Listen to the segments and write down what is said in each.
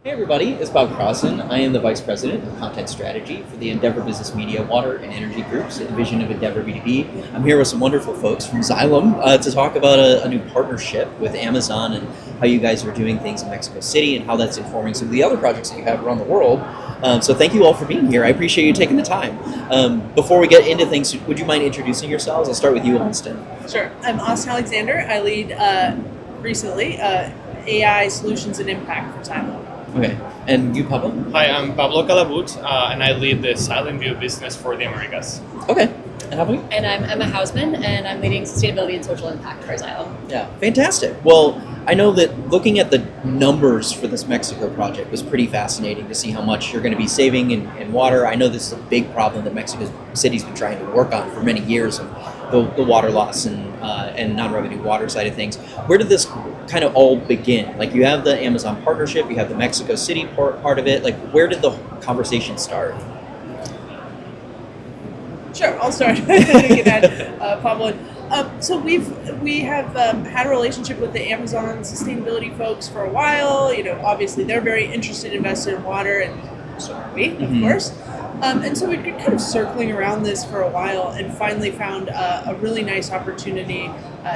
Hey everybody, it's Bob Crossan. I am the Vice President of Content Strategy for the Endeavor Business Media, Water, and Energy Groups, a division of Endeavor B2B. I'm here with some wonderful folks from Xylem to talk about a new partnership with Amazon and how you guys are doing things in Mexico City and how that's informing some of the other projects that you have around the world. So thank you all for being here. I appreciate you taking the time. Before we get into things, would you mind introducing yourselves? I'll start with you, Austin. Sure. I'm Austin Alexander. I lead recently AI Solutions and Impact for Xylem. Okay. And you, Pablo? Hi, I'm Pablo Calabut, and I lead the Xylem Vue business for the Americas. Okay. And how about you? And I'm Emma Hausman, and I'm leading sustainability and social impact for Xylem. Yeah, fantastic. Well, I know that looking at the numbers for this Mexico project was pretty fascinating to see how much you're going to be saving in water. I know this is a big problem that Mexico City's been trying to work on for many years, and the water loss and non-revenue water side of things. Where did this kind of all begin? Like, you have the Amazon partnership, you have the Mexico City part of it. Like, where did the conversation start? Sure, I'll start. You can add Pablo. So we have had a relationship with the Amazon sustainability folks for a while. You know, obviously they're very interested, invested in water, and so are we, of course. And so we've been kind of circling around this for a while, and finally found a really nice opportunity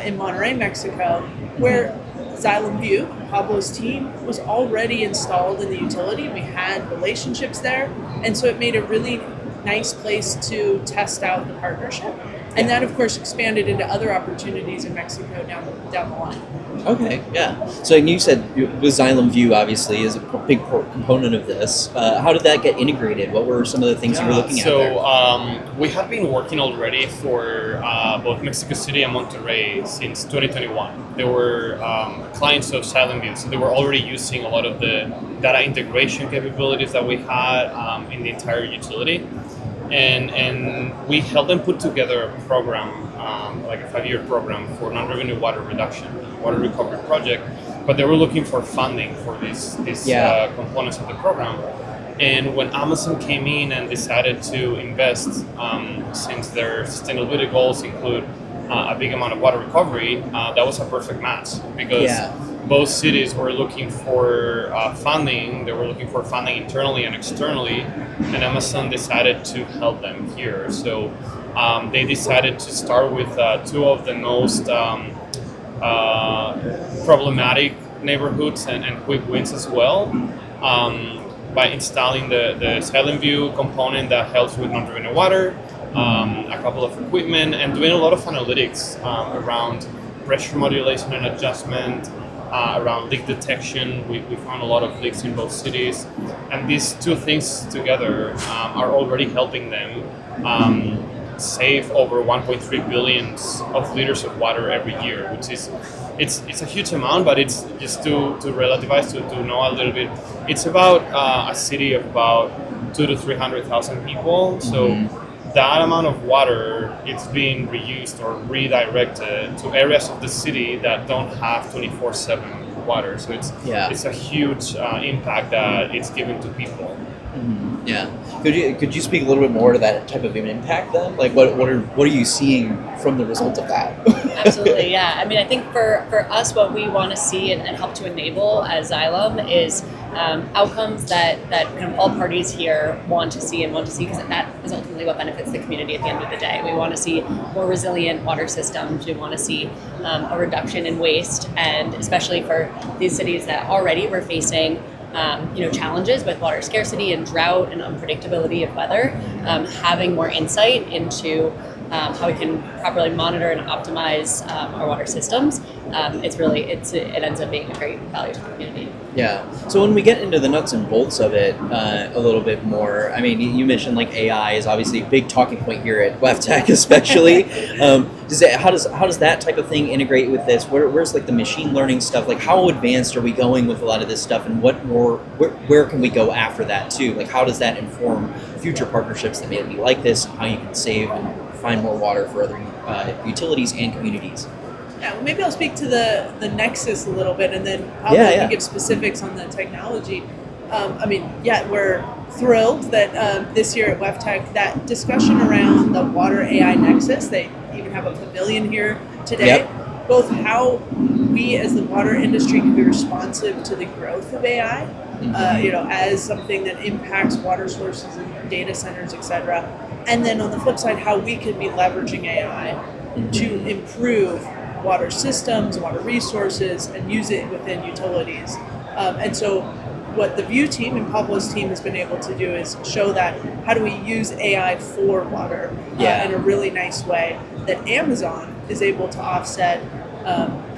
in Monterrey, Mexico, where Xylem Vue, Pablo's team, was already installed in the utility. We had relationships there, and so it made a really nice place to test out the partnership. And that, of course, expanded into other opportunities in Mexico down the line. Okay, yeah. So you said with Xylem Vue, obviously, is a big component of this. How did that get integrated? What were some of the things you were looking at there? So we have been working already for both Mexico City and Monterrey since 2021. They were clients of Xylem Vue, so they were already using a lot of the data integration capabilities that we had in the entire utility. And we helped them put together a program, like a 5-year program for non-revenue water reduction, water recovery project. But they were looking for funding for these components of the program. And when Amazon came in and decided to invest, since their sustainability goals include a big amount of water recovery, that was a perfect match because both cities were looking for funding. They were looking for funding internally and externally, and Amazon decided to help them here. So they decided to start with two of the most problematic neighborhoods and quick wins as well, by installing the Xylem Vue component that helps with non-revenue water, a couple of equipment, and doing a lot of analytics around pressure modulation and adjustment, around leak detection. We found a lot of leaks in both cities, and these two things together are already helping them save over 1.3 billion of liters of water every year, which is it's a huge amount, but it's just to relativize, to know a little bit. It's about a city of about 200,000 to 300,000 people, so that amount of water is being reused or redirected to areas of the city that don't have 24/7 water. So it's a huge impact that it's given to people. Mm-hmm. Yeah. Could you speak a little bit more to that type of an impact then? Like what are you seeing from the result of that? Absolutely, yeah. I mean, I think for us, what we want to see and help to enable as Xylem is outcomes that kind of all parties here want to see because that is ultimately what benefits the community at the end of the day. We want to see more resilient water systems. We want to see a reduction in waste, and especially for these cities that already were facing challenges with water scarcity and drought and unpredictability of weather, having more insight into how we can properly monitor and optimize our water systems. It ends up being a great value to the community. Yeah. So when we get into the nuts and bolts of it a little bit more, I mean, you mentioned like AI is obviously a big talking point here at WEFTEC, especially. How does that type of thing integrate with this? Where's like the machine learning stuff? Like, how advanced are we going with a lot of this stuff, and where can we go after that too? Like, how does that inform future partnerships that may be like this? How you can save and find more water for other utilities and communities? Yeah, well, maybe I'll speak to the nexus a little bit, and then I'll can give specifics on the technology. We're thrilled that this year at WEFTEC, that discussion around the water AI nexus, they even have a pavilion here today. both how we as the water industry can be responsive to the growth of AI, as something that impacts water sources and data centers, etc. And then on the flip side, how we can be leveraging AI to improve water systems, water resources, and use it within utilities. And so what the Vue team and Pablo's team has been able to do is show that how do we use AI for water in a really nice way that Amazon is able to offset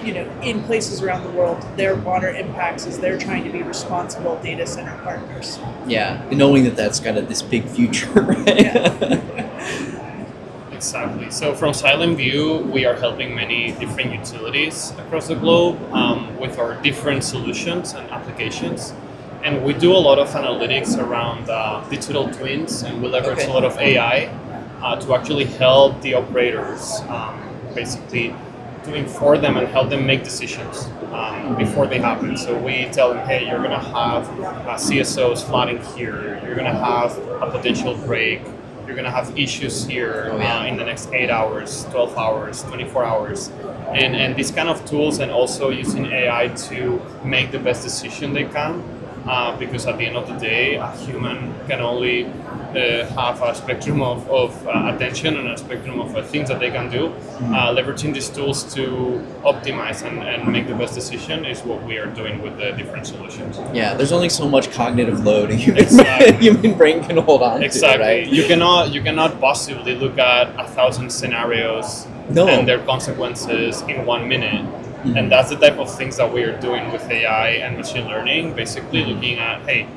in places around the world, their water impacts as they're trying to be responsible data center partners. Yeah, knowing that that's kind of this big future, right? Yeah. Exactly. So from Xylem Vue, we are helping many different utilities across the globe with our different solutions and applications. And we do a lot of analytics around digital twins, and we leverage a lot of AI to actually help the operators basically to inform them and help them make decisions before they happen. So we tell them, hey, you're going to have CSOs flooding here, you're going to have a potential break, you're going to have issues here in the next 8 hours, 12 hours, 24 hours. And these kind of tools, and also using AI to make the best decision they can, because at the end of the day, a human can only have a spectrum of attention and a spectrum of things that they can do. Leveraging these tools to optimize and make the best decision is what we are doing with the different solutions. Yeah, there's only so much cognitive load a Exactly. human brain can hold on Exactly. to, right? You cannot possibly look at 1,000 scenarios and their consequences in 1 minute. And that's the type of things that we are doing with AI and machine learning, basically looking at, hey,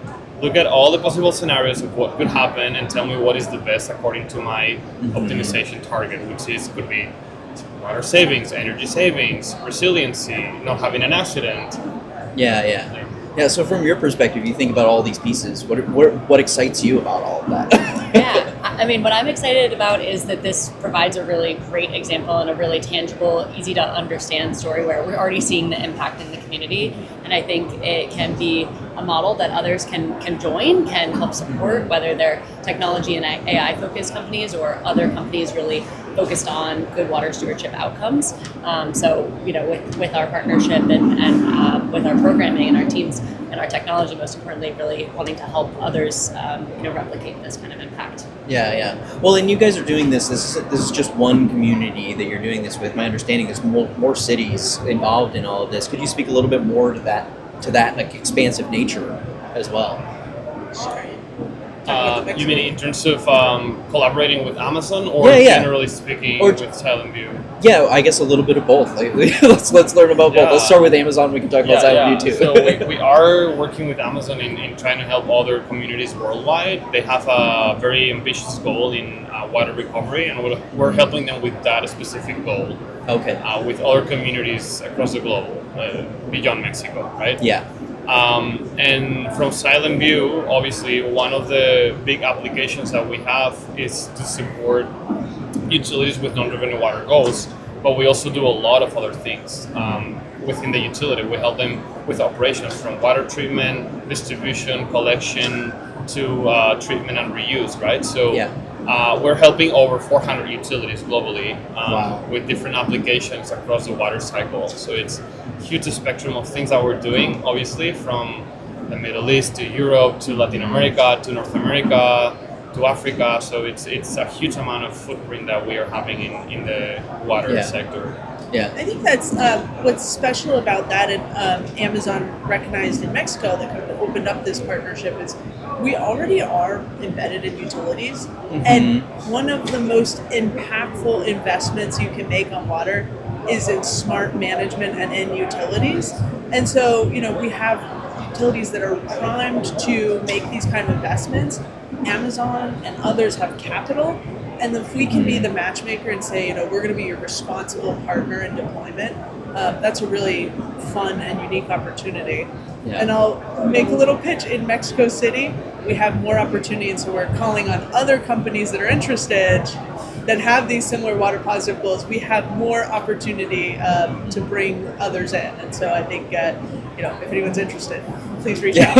look at all the possible scenarios of what could happen and tell me what is the best according to my optimization target, which could be water savings, energy savings, resiliency, not having an accident. Yeah, so from your perspective, you think about all these pieces. What excites you about all of that? Yeah, I mean, what I'm excited about is that this provides a really great example and a really tangible, easy to understand story where we're already seeing the impact in the community. And I think it can be a model that others can join, can help support, whether they're technology and AI focused companies or other companies really focused on good water stewardship outcomes. With our partnership and with our programming and our teams and our technology, most importantly, really wanting to help others, replicate this kind of impact. Yeah. Well, and you guys are doing this. This is just one community that you're doing this with. My understanding is more cities involved in all of this. Could you speak a little bit more to that like expansive nature as well? Sorry. You mean in terms of collaborating with Amazon, or generally speaking with Xylem Vue? Yeah, I guess a little bit of both. Let's learn about both. Let's start with Amazon. We can talk about Xylem Vue too. So we are working with Amazon in trying to help other communities worldwide. They have a very ambitious goal in water recovery, and we're helping them with that specific goal. Okay. With other communities across the globe, beyond Mexico, right? Yeah. And from Xylem Vue, obviously, one of the big applications that we have is to support utilities with non-revenue water goals, but we also do a lot of other things within the utility. We help them with operations from water treatment, distribution, collection, to treatment and reuse, right? So we're helping over 400 utilities globally with different applications across the water cycle. So it's a huge spectrum of things that we're doing, obviously, from the Middle East to Europe to Latin America to North America to Africa. So it's a huge amount of footprint that we are having in the water sector. Yeah, I think that's what's special about that, and Amazon recognized in Mexico that kind of opened up this partnership is we already are embedded in utilities, and one of the most impactful investments you can make on water is in smart management and in utilities. And so, we have utilities that are primed to make these kind of investments. Amazon and others have capital. And if we can be the matchmaker and say, we're going to be your responsible partner in deployment, that's a really fun and unique opportunity. Yeah. And I'll make a little pitch. In Mexico City, we have more opportunity, and so we're calling on other companies that are interested that have these similar water positive goals. We have more opportunity to bring others in. And so I think, if anyone's interested. please reach out.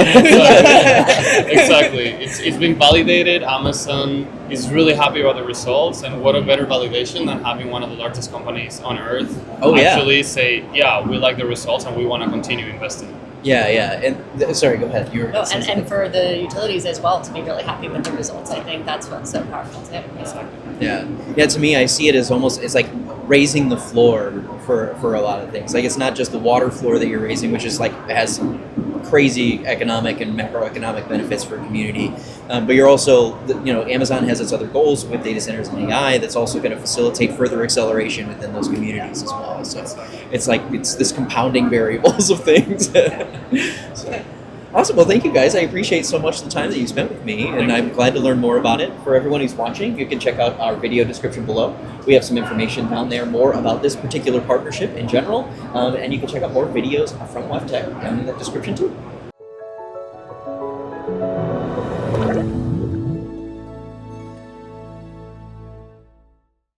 Exactly. It's been validated. Amazon is really happy about the results, and what a better validation than having one of the largest companies on earth actually say, yeah, we like the results and we want to continue investing. Yeah. And sorry, go ahead. You were No, and for the utilities as well to be really happy with the results. I think that's what's so powerful too. Yeah. To me, I see it as almost, it's like raising the floor for a lot of things. Like, it's not just the water floor that you're raising, which is like has crazy economic and macroeconomic benefits for a community, but you're also, Amazon has its other goals with data centers and AI that's also going to facilitate further acceleration within those communities as well. So it's this compounding variables of things. So, awesome. Well, thank you guys. I appreciate so much the time that you spent with me, and I'm glad to learn more about it. For everyone who's watching, you can check out our video description below. We have some information down there more about this particular partnership in general, and you can check out more videos from WebTech down in the description too.